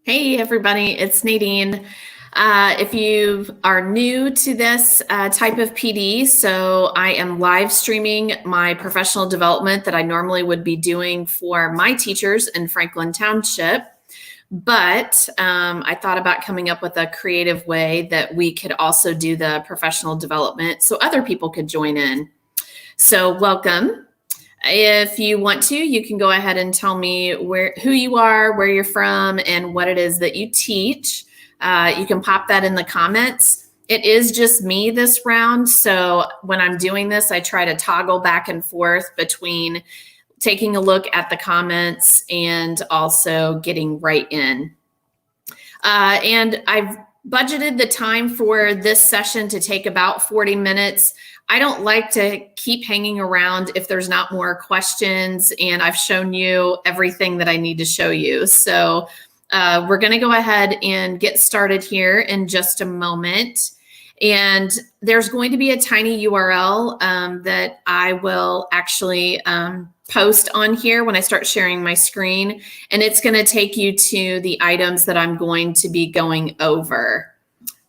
Hey everybody, it's Nadine. If you are new to this type of PD, so I am live streaming my professional development that I normally would be doing for my teachers in Franklin Township. But I thought about coming up with a creative way that we could also do the professional development so other people could join in. So welcome. If you want to, you can go ahead and tell me who you are, where you're from, and what it is that you teach. You can pop that in the comments. It is just me this round, so when I'm doing this, I try to toggle back and forth between taking a look at the comments and also getting right in. And I've budgeted the time for this session to take about 40 minutes. I don't like to keep hanging around if there's not more questions, and I've shown you everything that I need to show you. So we're going to go ahead and get started here in just a moment. And there's going to be a tiny URL that I will actually post on here when I start sharing my screen. And it's going to take you to the items that I'm going to be going over.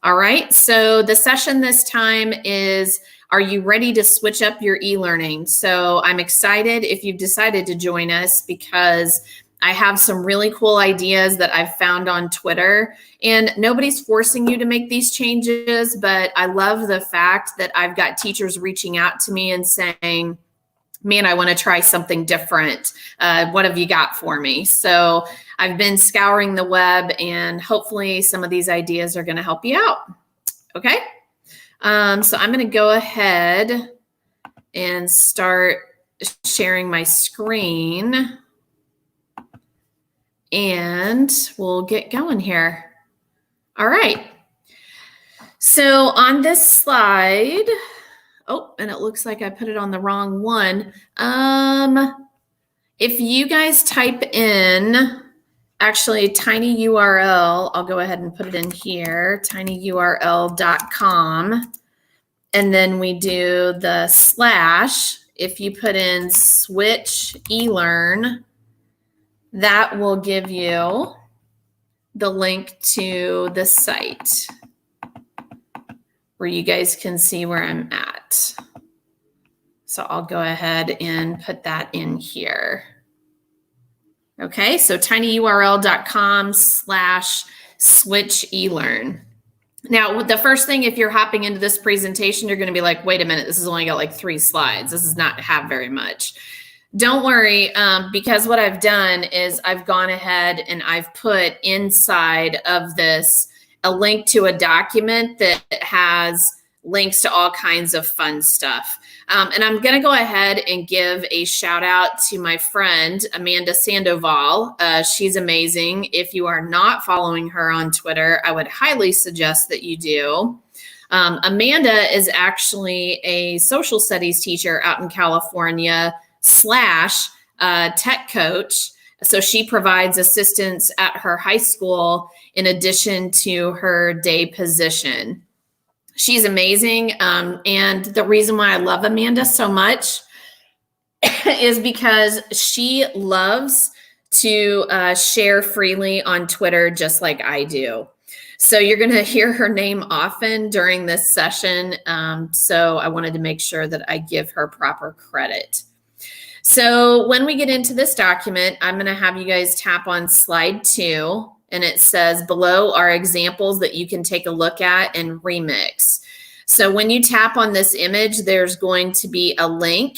All right, so the session this time is, are you ready to switch up your e-learning? So I'm excited if you've decided to join us because I have some really cool ideas that I've found on Twitter, and nobody's forcing you to make these changes, but I love the fact that I've got teachers reaching out to me and saying, man, I want to try something different. What have you got for me? So I've been scouring the web, and hopefully some of these ideas are going to help you out. Okay. So I'm going to go ahead and start sharing my screen, and we'll get going here. All right. So on this slide, oh, and it looks like I put it on the wrong one. If you guys type in, actually, tiny URL, I'll go ahead and put it in here, tinyurl.com, and then we do the slash. If you put in switch eLearn, that will give you the link to the site where you guys can see where I'm at. So I'll go ahead and put that in here. Okay, so tinyurl.com/switch eLearn. Now, the first thing, if you're hopping into this presentation, you're going to be like, wait a minute, this has only got like 3 slides. This does not have very much. Don't worry, because what I've done is I've gone ahead and I've put inside of this a link to a document that has links to all kinds of fun stuff. And I'm going to go ahead and give a shout out to my friend, Amanda Sandoval. She's amazing. If you are not following her on Twitter, I would highly suggest that you do. Amanda is actually a social studies teacher out in California / tech coach. So she provides assistance at her high school in addition to her day position. She's amazing. And the reason why I love Amanda so much is because she loves to share freely on Twitter, just like I do. So you're going to hear her name often during this session. So I wanted to make sure that I give her proper credit. So when we get into this document, I'm going to have you guys tap on slide 2, and it says below are examples that you can take a look at and remix. So when you tap on this image, there's going to be a link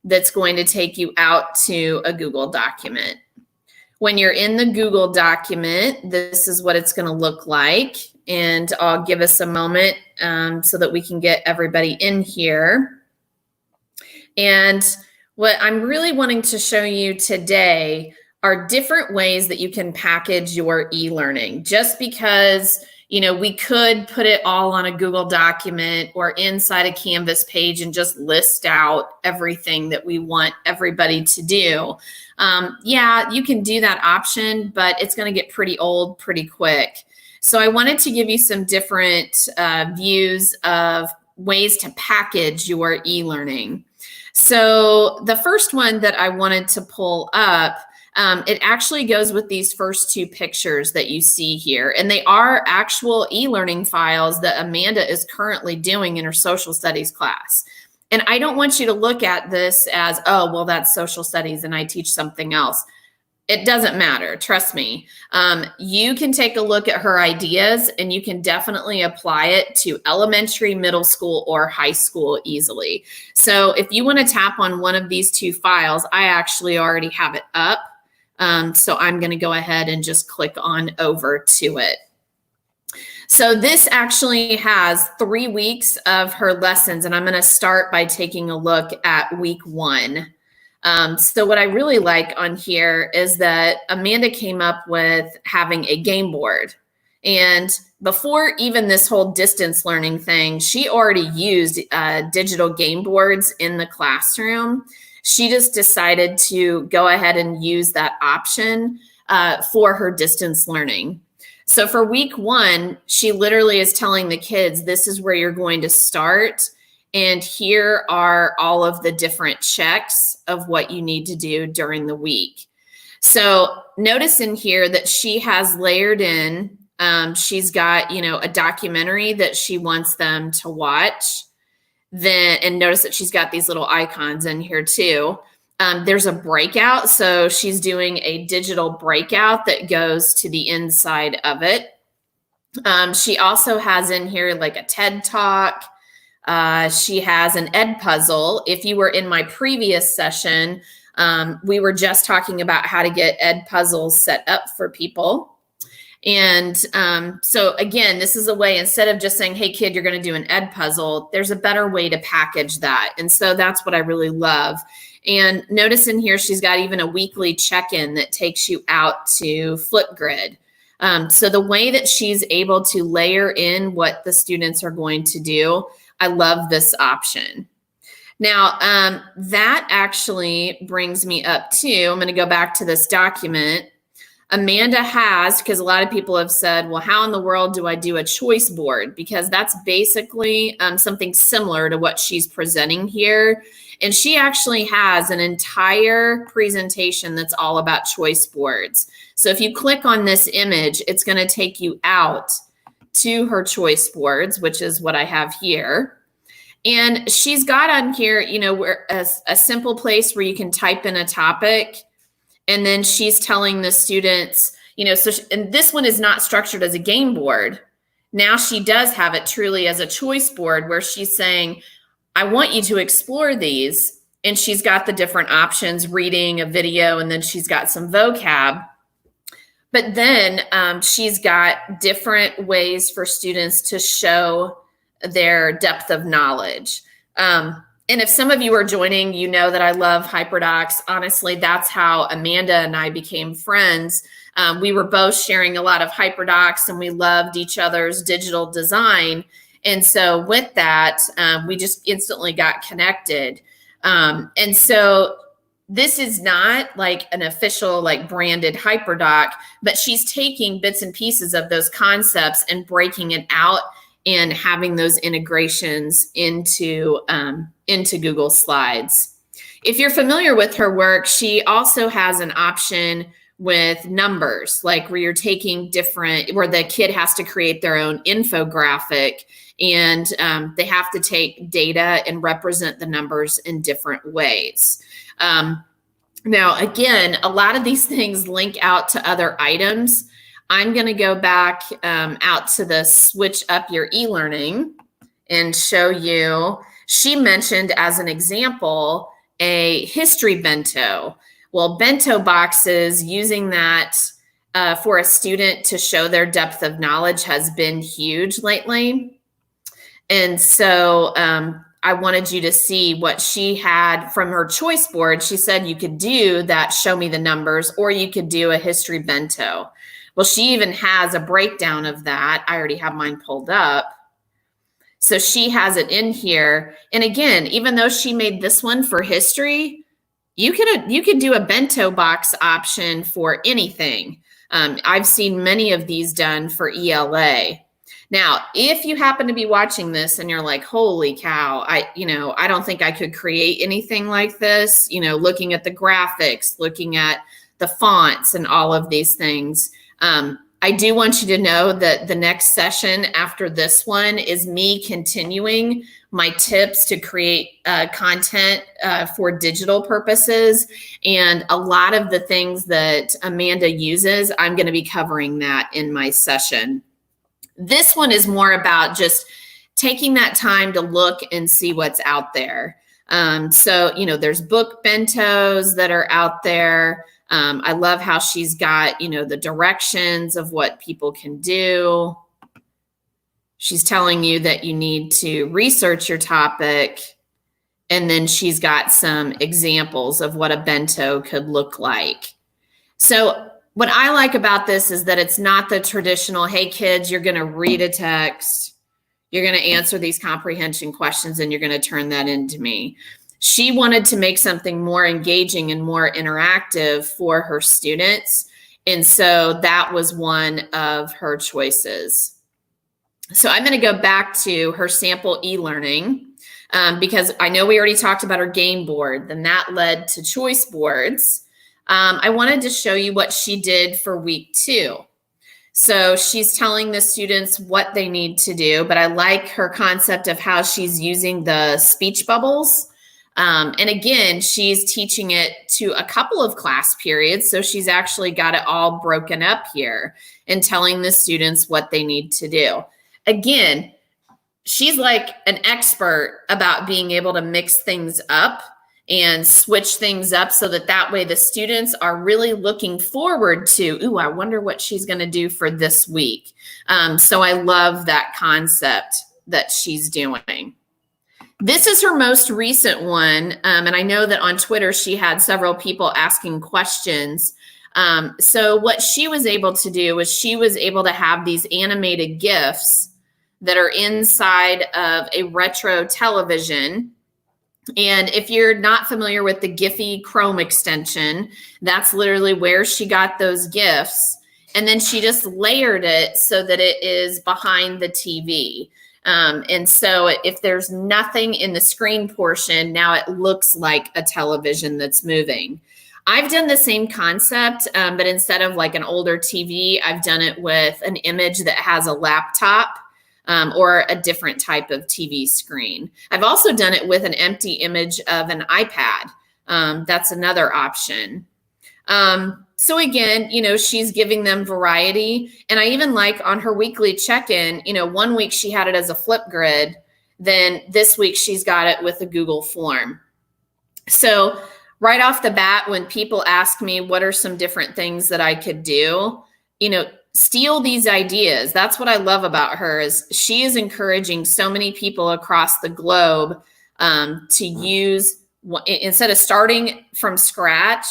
that's going to take you out to a Google document. When you're in the Google document, this is what it's going to look like. And I'll give us a moment so that we can get everybody in here. And what I'm really wanting to show you today are different ways that you can package your e-learning. Just because, you know, we could put it all on a Google document or inside a Canvas page and just list out everything that we want everybody to do. Yeah, you can do that option, but it's going to get pretty old pretty quick. So I wanted to give you some different views of ways to package your e-learning. So the first one that I wanted to pull up it actually goes with these first two pictures that you see here. And they are actual e-learning files that Amanda is currently doing in her social studies class. And I don't want you to look at this as, oh, well, that's social studies and I teach something else. It doesn't matter. Trust me. You can take a look at her ideas and you can definitely apply it to elementary, middle school, or high school easily. So if you want to tap on one of these two files, I actually already have it up. So I'm going to go ahead and just click on over to it. So this actually has 3 weeks of her lessons, and I'm going to start by taking a look at week 1. So what I really like on here is that Amanda came up with having a game board. And before even this whole distance learning thing, she already used digital game boards in the classroom. She just decided to go ahead and use that option for her distance learning. So for week 1, she literally is telling the kids, this is where you're going to start. And here are all of the different checks of what you need to do during the week. So notice in here that she has layered in, she's got, a documentary that she wants them to watch. And notice that she's got these little icons in here too. There's a breakout. So she's doing a digital breakout that goes to the inside of it. She also has in here like a TED Talk. She has an ed puzzle. If you were in my previous session, we were just talking about how to get ed puzzles set up for people. And so again, this is a way, instead of just saying, hey kid, you're going to do an ed puzzle, there's a better way to package that. And so that's what I really love. And notice in here, she's got even a weekly check-in that takes you out to Flipgrid. So the way that she's able to layer in what the students are going to do, I love this option. Now, that actually brings me up to, I'm going to go back to this document. Amanda has, because a lot of people have said, well, how in the world do I do a choice board? Because that's basically something similar to what she's presenting here. And she actually has an entire presentation that's all about choice boards. So if you click on this image, it's going to take you out to her choice boards, which is what I have here. And she's got on here, where a simple place where you can type in a topic. And then she's telling the students, and this one is not structured as a game board. Now she does have it truly as a choice board where she's saying, I want you to explore these. And she's got the different options, reading, a video, and then she's got some vocab. But then she's got different ways for students to show their depth of knowledge. And if some of you are joining, you know that I love HyperDocs. Honestly, that's how Amanda and I became friends. We were both sharing a lot of HyperDocs and we loved each other's digital design. And so with that, we just instantly got connected. And so this is not like an official, like branded HyperDoc, but she's taking bits and pieces of those concepts and breaking it out and having those integrations into Google Slides. If you're familiar with her work, she also has an option with numbers, like where you're taking where the kid has to create their own infographic and they have to take data and represent the numbers in different ways. Now, again, a lot of these things link out to other items. I'm going to go back out to the switch up your e-learning and show you. She mentioned as an example, a history bento. Well, bento boxes, using that for a student to show their depth of knowledge has been huge lately. And so I wanted you to see what she had from her choice board. She said you could do that, show me the numbers, or you could do a history bento. Well, she even has a breakdown of that. I already have mine pulled up. So she has it in here. And again, even though she made this one for history, you could do a bento box option for anything. I've seen many of these done for ELA. Now, if you happen to be watching this and you're like, holy cow, I don't think I could create anything like this, looking at the graphics, looking at the fonts and all of these things. I do want you to know that the next session after this one is me continuing my tips to create content for digital purposes. And a lot of the things that Amanda uses, I'm going to be covering that in my session. This one is more about just taking that time to look and see what's out there. So, there's book bentos that are out there. I love how she's got, the directions of what people can do. She's telling you that you need to research your topic. And then she's got some examples of what a bento could look like. So what I like about this is that it's not the traditional, hey kids, you're going to read a text, you're going to answer these comprehension questions, and you're going to turn that into me. She wanted to make something more engaging and more interactive for her students. And so that was one of her choices. So I'm going to go back to her sample e-learning because I know we already talked about her game board, then that led to choice boards. I wanted to show you what she did for week 2. So she's telling the students what they need to do, but I like her concept of how she's using the speech bubbles. And again, she's teaching it to a couple of class periods. So she's actually got it all broken up here and telling the students what they need to do. Again, she's like an expert about being able to mix things up and switch things up so that way the students are really looking forward to, ooh, I wonder what she's going to do for this week. So I love that concept that she's doing. This is her most recent one, and I know that on Twitter she had several people asking questions. So what she was able to do was she was able to have these animated GIFs that are inside of a retro television. And if you're not familiar with the Giphy Chrome extension, that's literally where she got those GIFs. And then she just layered it so that it is behind the TV. And so if there's nothing in the screen portion, now it looks like a television that's moving. I've done the same concept, but instead of like an older TV, I've done it with an image that has a laptop or a different type of TV screen. I've also done it with an empty image of an iPad. That's another option. So again, she's giving them variety. And I even like on her weekly check-in, one week she had it as a flip grid. Then this week she's got it with a Google form. So right off the bat, when people ask me what are some different things that I could do, steal these ideas. That's what I love about her is she is encouraging so many people across the globe to use, instead of starting from scratch.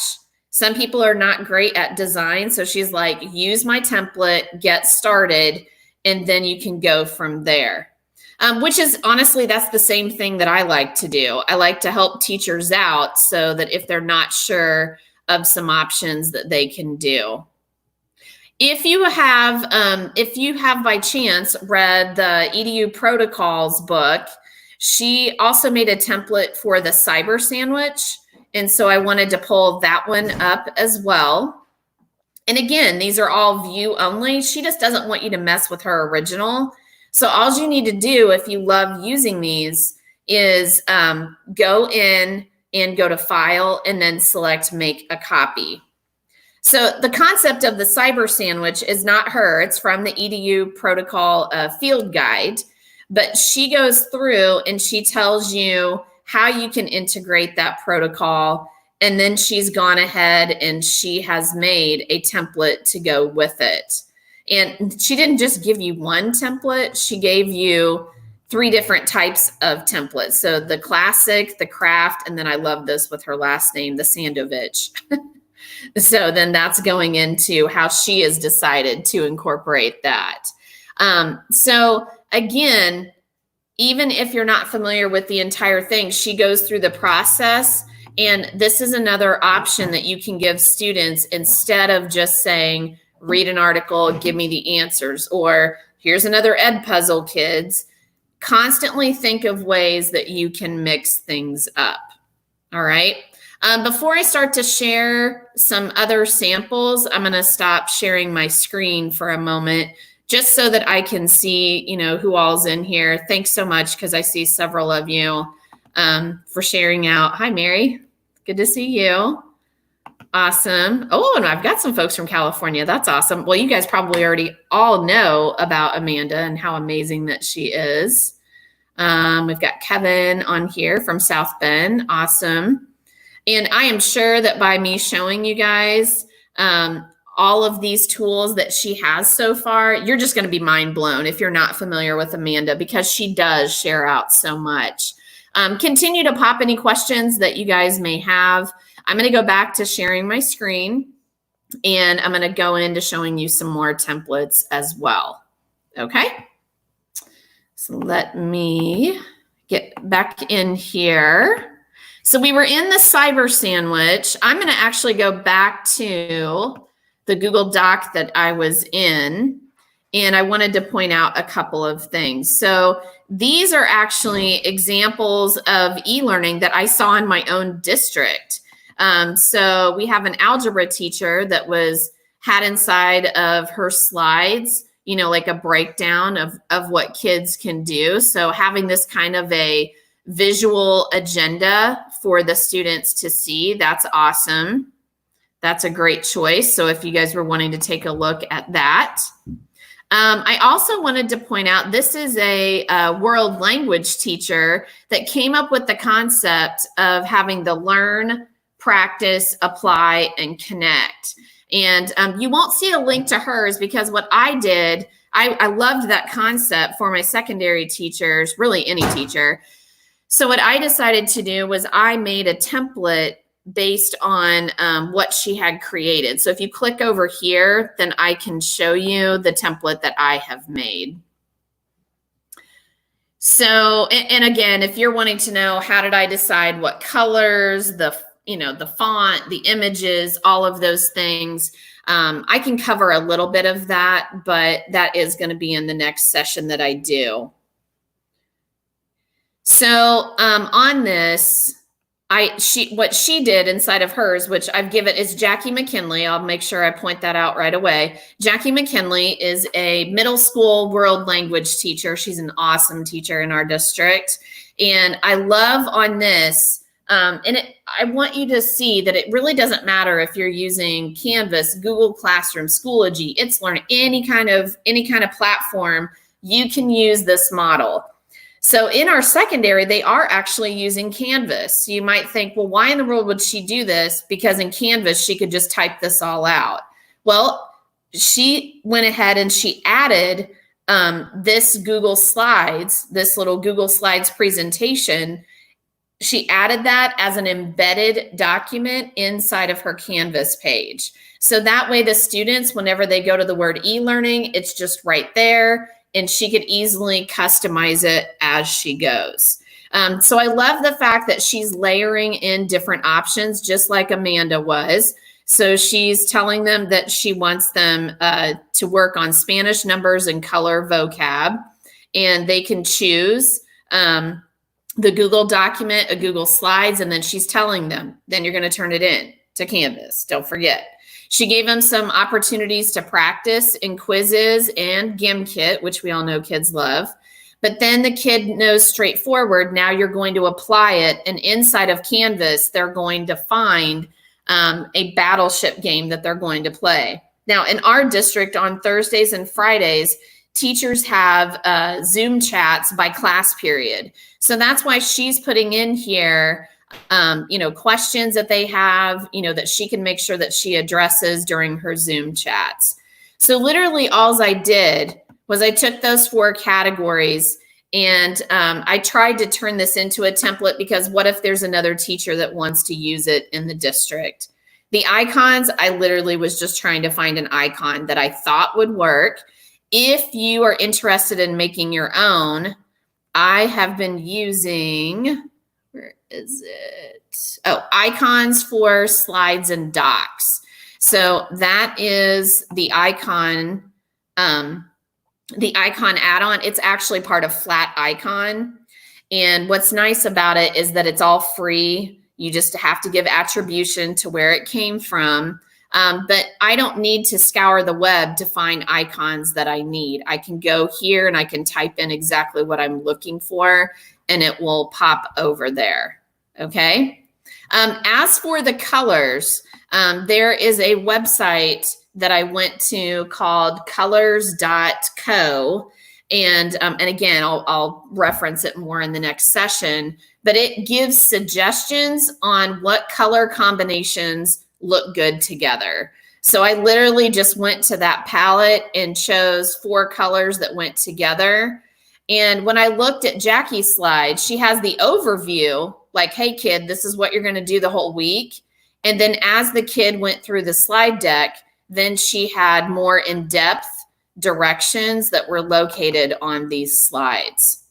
Some people are not great at design. So she's like, use my template, get started, and then you can go from there. Which is honestly, that's the same thing that I like to do. I like to help teachers out so that if they're not sure of some options that they can do. If you have by chance read the EDU Protocols book, she also made a template for the cyber sandwich. And so I wanted to pull that one up as well. And again, these are all view only. She just doesn't want you to mess with her original. So all you need to do if you love using these is go in and go to File and then select Make a Copy. So the concept of the cyber sandwich is not her. It's from the EDU Protocol field guide. But she goes through and she tells you how you can integrate that protocol. And then she's gone ahead and she has made a template to go with it. And she didn't just give you one template. She gave you 3 different types of templates. So the classic, the craft, and then I love this with her last name, the Sandovich. So then that's going into how she has decided to incorporate that. So again, even if you're not familiar with the entire thing, she goes through the process. And this is another option that you can give students instead of just saying, read an article, give me the answers, or here's another ed puzzle, kids. Constantly think of ways that you can mix things up. All right. Before I start to share some other samples, I'm going to stop sharing my screen for a moment just so that I can see, who all's in here. Thanks so much, because I see several of you for sharing out. Hi, Mary. Good to see you. Awesome. Oh, and I've got some folks from California. That's awesome. Well, you guys probably already all know about Amanda and how amazing that she is. We've got Kevin on here from South Bend. Awesome. And I am sure that by me showing you guys all of these tools that she has so far, you're just going to be mind blown if you're not familiar with Amanda, because she does share out so much. Continue to pop any questions that you guys may have. I'm going to go back to sharing my screen, and I'm going to go into showing you some more templates as well. Okay. So let me get back in here. So we were in the cyber sandwich. I'm going to actually go back to the Google Doc that I was in, and I wanted to point out a couple of things. So these are actually examples of e-learning that I saw in my own district. So we have an algebra teacher that had inside of her slides, like a breakdown of what kids can do. So having this kind of a visual agenda for the students to see, that's awesome. That's a great choice. So if you guys were wanting to take a look at that. I also wanted to point out, this is a world language teacher that came up with the concept of having the learn, practice, apply, and connect. And you won't see a link to hers, because what I did, I loved that concept for my secondary teachers, really any teacher. So what I decided to do was I made a template based on what she had created. So if you click over here, then I can show you the template that I have made. So, and again, if you're wanting to know, how did I decide what colors, the font, the images, all of those things, I can cover a little bit of that, but that is going to be in the next session that I do. So on this, what she did inside of hers, which I've given, is Jackie McKinley. I'll make sure I point that out right away. Jackie McKinley is a middle school world language teacher. She's an awesome teacher in our district. And I love on this, I want you to see that it really doesn't matter if you're using Canvas, Google Classroom, Schoology, It's Learn, any kind of platform, you can use this model. So in our secondary, they are actually using Canvas. You might think, well, why in the world would she do this? Because in Canvas, she could just type this all out. Well, she went ahead and she added this Google Slides, this little Google Slides presentation. She added that as an embedded document inside of her Canvas page. So that way the students, whenever they go to the word e-learning, it's just right there, and she could easily customize it as she goes. So I love the fact that she's layering in different options, just like Amanda was. So she's telling them that she wants them to work on Spanish, numbers, and color vocab, and they can choose the Google document, a Google Slides, and then she's telling them, then you're going to turn it in to Canvas. Don't forget. She gave them some opportunities to practice in quizzes and GimKit, which we all know kids love. But then the kid knows straightforward, now you're going to apply it. And inside of Canvas, they're going to find a battleship game that they're going to play. Now, in our district on Thursdays and Fridays, teachers have Zoom chats by class period. So that's why she's putting in here questions that they have, that she can make sure that she addresses during her Zoom chats. So literally all I did was I took those 4 categories and I tried to turn this into a template, because what if there's another teacher that wants to use it in the district? The icons, I literally was just trying to find an icon that I thought would work. If you are interested in making your own, I have been using, where is it? Oh, icons for slides and docs. So that is the icon add-on. It's actually part of Flat Icon. And what's nice about it is that it's all free. You just have to give attribution to where it came from. But I don't need to scour the web to find icons that I need. I can go here and I can type in exactly what I'm looking for, and it will pop over there. Okay. As for the colors, there is a website that I went to called colors.co. And again, I'll reference it more in the next session, but it gives suggestions on what color combinations look good together. So I literally just went to that palette and chose 4 colors that went together. And when I looked at Jackie's slide, she has the overview, like, hey kid, this is what you're going to do the whole week. And then as the kid went through the slide deck, then she had more in-depth directions that were located on these slides.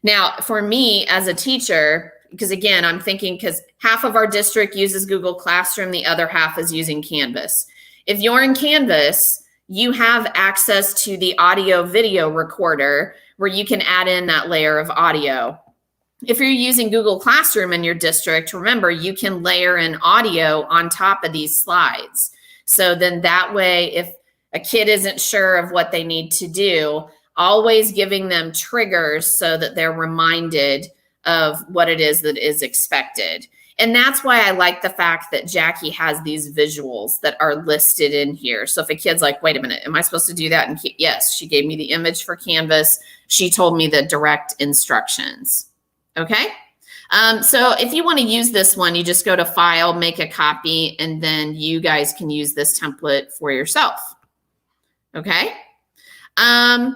Now, for me as a teacher, because again, I'm thinking because half of our district uses Google Classroom, the other half is using Canvas. If you're in Canvas, you have access to the audio video recorder where you can add in that layer of audio. If you're using Google Classroom in your district, remember, you can layer in audio on top of these slides. So then that way, if a kid isn't sure of what they need to do, always giving them triggers so that they're reminded of what it is that is expected. And that's why I like the fact that Jackie has these visuals that are listed in here. So if a kid's like, wait a minute, am I supposed to do that? And yes, she gave me the image for Canvas. She told me the direct instructions. Okay. So if you want to use this one, you just go to File, make a copy, and then you guys can use this template for yourself. Okay. As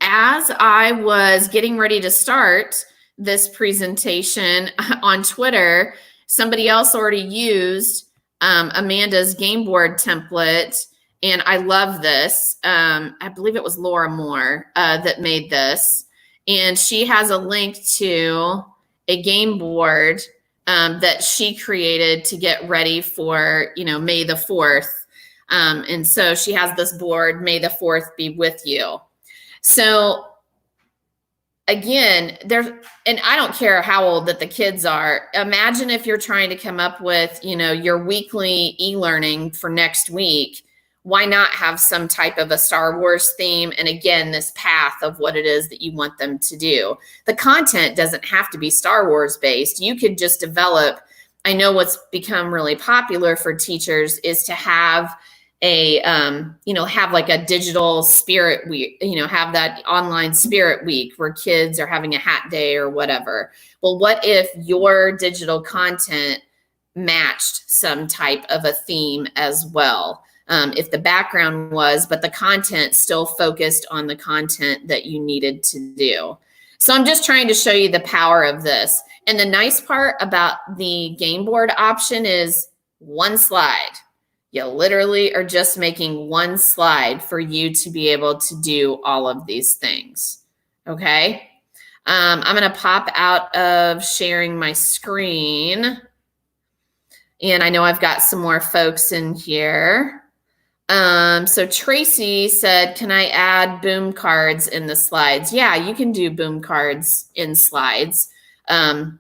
I was getting ready to start this presentation on Twitter, somebody else already used Amanda's game board template, and I love this. I believe it was Laura Moore that made this, and she has a link to a game board that she created to get ready for, May the 4th. And so she has this board, May the 4th be with you. So again, and I don't care how old that the kids are. Imagine if you're trying to come up with, your weekly e-learning for next week. Why not have some type of a Star Wars theme? And again, this path of what it is that you want them to do. The content doesn't have to be Star Wars based. You could just develop, I know what's become really popular for teachers is to have have like a digital spirit week, have that online spirit week where kids are having a hat day or whatever. Well, what if your digital content matched some type of a theme as well? If the background was, but the content still focused on the content that you needed to do. So I'm just trying to show you the power of this. And the nice part about the game board option is one slide. You literally are just making one slide for you to be able to do all of these things. Okay. I'm going to pop out of sharing my screen. And I know I've got some more folks in here. So Tracy said, can I add boom cards in the slides? Yeah, you can do boom cards in slides. I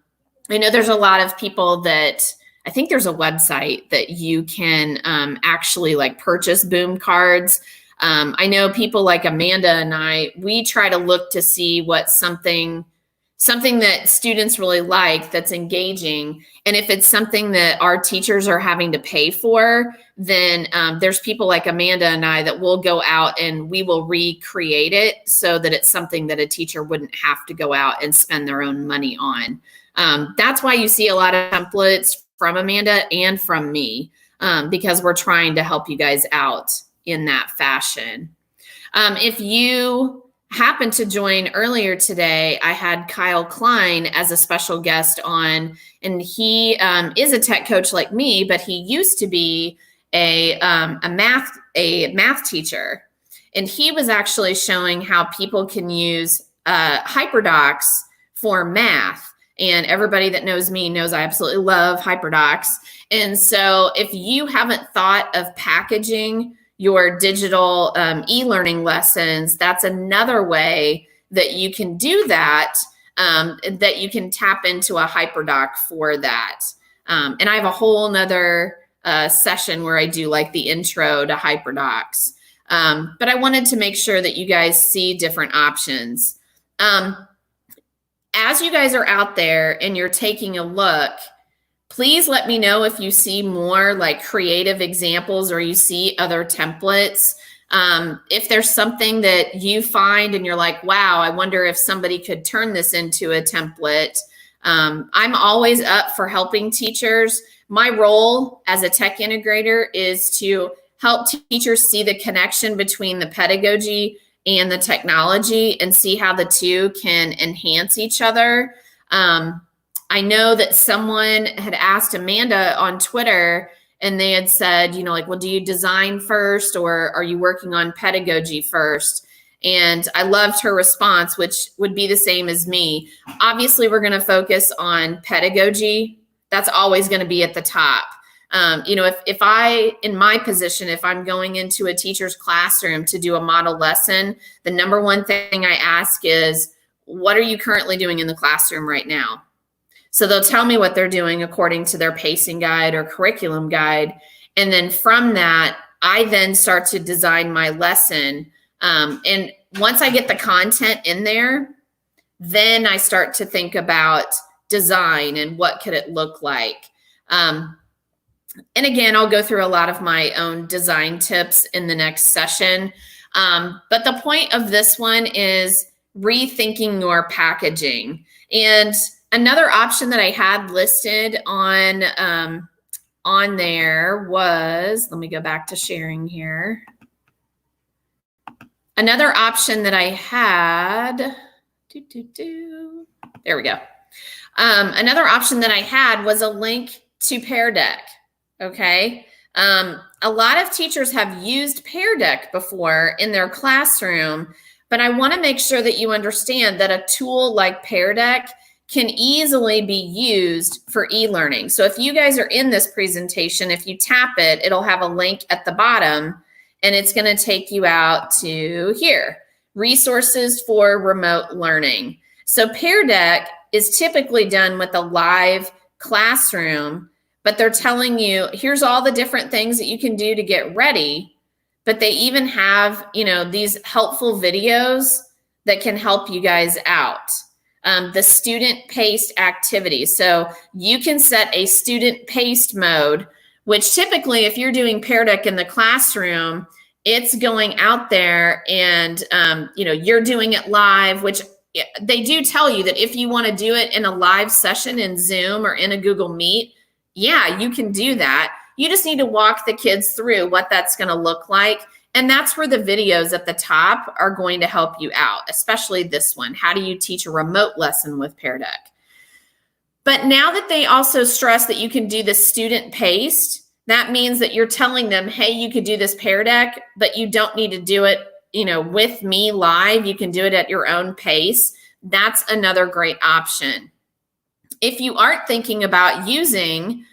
know there's a lot of people that, I think there's a website that you can actually like purchase boom cards. I know people like Amanda and I, we try to look to see what something that students really like that's engaging. And if it's something that our teachers are having to pay for, then there's people like Amanda and I that will go out and we will recreate it so that it's something that a teacher wouldn't have to go out and spend their own money on. That's why you see a lot of templates from Amanda and from me, because we're trying to help you guys out in that fashion. If you happened to join earlier today, I had Kyle Klein as a special guest on, and he is a tech coach like me, but he used to be a math teacher. And he was actually showing how people can use HyperDocs for math. And everybody that knows me knows I absolutely love HyperDocs. And so if you haven't thought of packaging your digital e-learning lessons, that's another way that you can do that, that you can tap into a HyperDoc for that. And I have a whole nother session where I do like the intro to HyperDocs. But I wanted to make sure that you guys see different options. As you guys are out there and you're taking a look, please let me know if you see more like creative examples or you see other templates. If there's something that you find and you're like, wow, I wonder if somebody could turn this into a template. I'm always up for helping teachers. My role as a tech integrator is to help teachers see the connection between the pedagogy and the technology and see how the two can enhance each other. I know that someone had asked Amanda on Twitter and they had said, you know, like, well, do you design first or are you working on pedagogy first? And I loved her response, which would be the same as me. Obviously, we're going to focus on pedagogy. That's always going to be at the top. You know, if I, in my position, if I'm going into a teacher's classroom to do a model lesson, the number one thing I ask is, what are you currently doing in the classroom right now? So they'll tell me what they're doing according to their pacing guide or curriculum guide. And then from that, I then start to design my lesson. And once I get the content in there, then I start to think about design and what could it look like. And again, I'll go through a lot of my own design tips in the next session. But the point of this one is rethinking your packaging. And another option that I had listed on there was, let me go back to sharing here. Another option that I had, there we go. Another option that I had was a link to Pear Deck. Okay. A lot of teachers have used Pear Deck before in their classroom, but I want to make sure that you understand that a tool like Pear Deck can easily be used for e-learning. So if you guys are in this presentation, if you tap it, it'll have a link at the bottom and it's going to take you out to here, resources for remote learning. So Pear Deck is typically done with a live classroom, but they're telling you, here's all the different things that you can do to get ready. But they even have, you know, these helpful videos that can help you guys out. The student paced activities. So you can set a student paced mode, which typically if you're doing Pear Deck in the classroom, it's going out there and, you know, you're doing it live, which they do tell you that if you want to do it in a live session in Zoom or in a Google Meet, yeah, you can do that. You just need to walk the kids through what that's going to look like. And that's where the videos at the top are going to help you out, especially this one. How do you teach a remote lesson with Pear Deck? But now that they also stress that you can do the student paced, that means that you're telling them, hey, you could do this Pear Deck, but you don't need to do it, you know, with me live. You can do it at your own pace. That's another great option. If you aren't thinking about using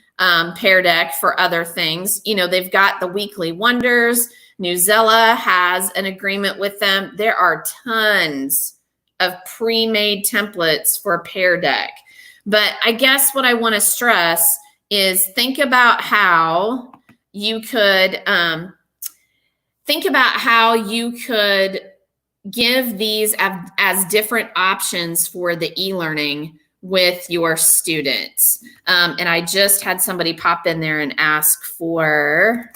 Pear Deck for other things, you know, they've got the weekly wonders. Newzilla has an agreement with them. There are tons of pre-made templates for Pear Deck. But I guess what I want to stress is think about how you could give these as different options for the e-learning with your students. And I just had somebody pop in there and ask for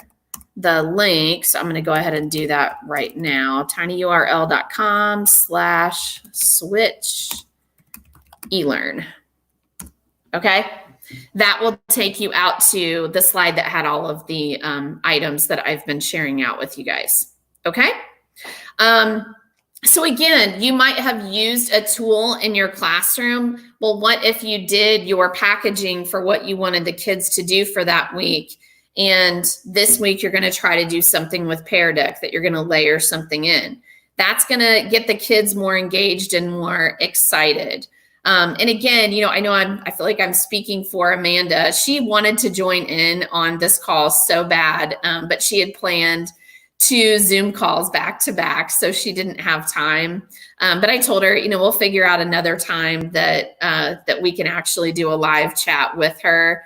the link. So I'm going to go ahead and do that right now. tinyurl.com/switch eLearn. Okay. That will take you out to the slide that had all of the items that I've been sharing out with you guys. Okay. So again, you might have used a tool in your classroom. Well, what if you did your packaging for what you wanted the kids to do for that week? And this week you're going to try to do something with Pear Deck that you're going to layer something in. That's going to get the kids more engaged and more excited. And again, you know, I feel like I'm speaking for Amanda. She wanted to join in on this call so bad, but she had planned 2 Zoom calls back to back, so she didn't have time. But I told her, you know, we'll figure out another time that that we can actually do a live chat with her.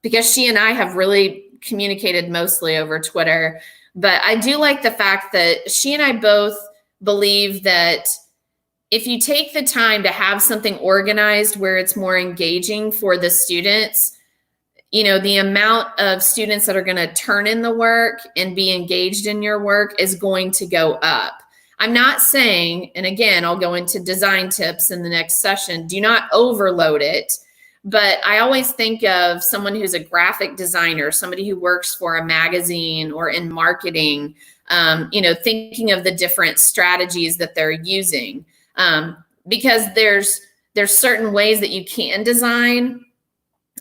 because she and I have really communicated mostly over Twitter. But I do like the fact that she and I both believe that if you take the time to have something organized where it's more engaging for the students, you know, the amount of students that are going to turn in the work and be engaged in your work is going to go up. I'm not saying, and again, I'll go into design tips in the next session, do not overload it. But I always think of someone who's a graphic designer, somebody who works for a magazine or in marketing, you know, thinking of the different strategies that they're using. Because there's certain ways that you can design.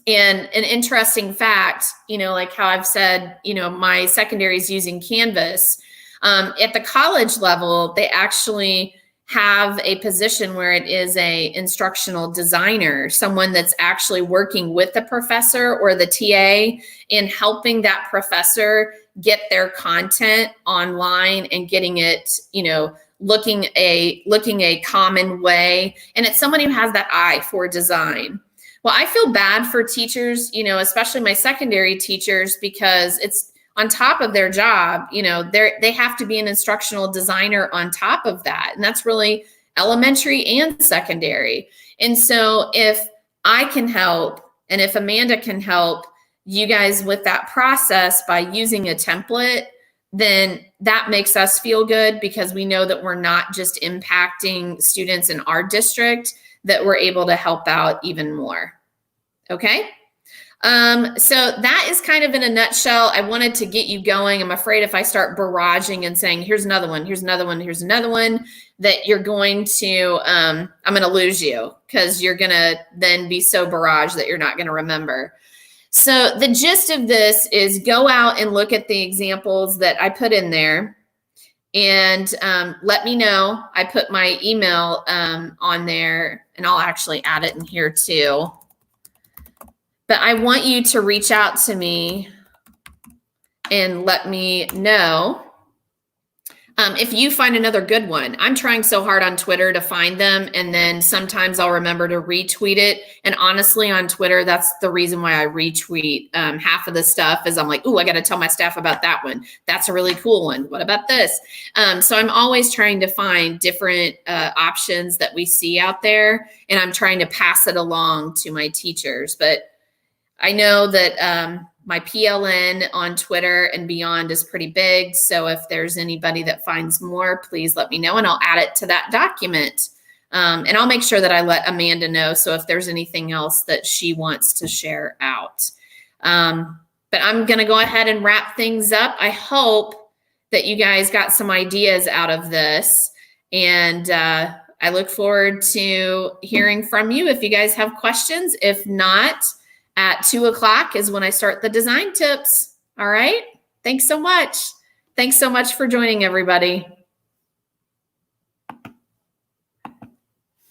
And an interesting fact, you know, like how I've said, you know, my secondary is using Canvas. At the college level, they actually have a position where it is a instructional designer, someone that's actually working with the professor or the TA in helping that professor get their content online and getting it, you know, looking a common way. And it's someone who has that eye for design. Well, I feel bad for teachers, you know, especially my secondary teachers, because it's on top of their job, you know, they have to be an instructional designer on top of that. And that's really elementary and secondary. And so if I can help, and if Amanda can help you guys with that process by using a template, then that makes us feel good, because we know that we're not just impacting students in our district, that we're able to help out even more. Okay. So that is kind of in a nutshell. I wanted to get you going. I'm afraid if I start barraging and saying, here's another one, here's another one, here's another one, that you're going to, I'm going to lose you, because you're going to then be so barraged that you're not going to remember. So the gist of this is go out and look at the examples that I put in there, and let me know. I put my email on there, and I'll actually add it in here too. But I want you to reach out to me and let me know if you find another good one. I'm trying so hard on Twitter to find them, and then sometimes I'll remember to retweet it. And honestly, on Twitter, that's the reason why I retweet half of the stuff, is I'm like, ooh, I got to tell my staff about that one. That's a really cool one. What about this? So I'm always trying to find different options that we see out there, and I'm trying to pass it along to my teachers. But I know that my PLN on Twitter and beyond is pretty big. So if there's anybody that finds more, please let me know, and I'll add it to that document. And I'll make sure that I let Amanda know. So if there's anything else that she wants to share out. But I'm going to go ahead and wrap things up. I hope that you guys got some ideas out of this. And I look forward to hearing from you if you guys have questions. If not, at 2 o'clock is when I start the design tips. All right. Thanks so much. Thanks so much for joining, everybody.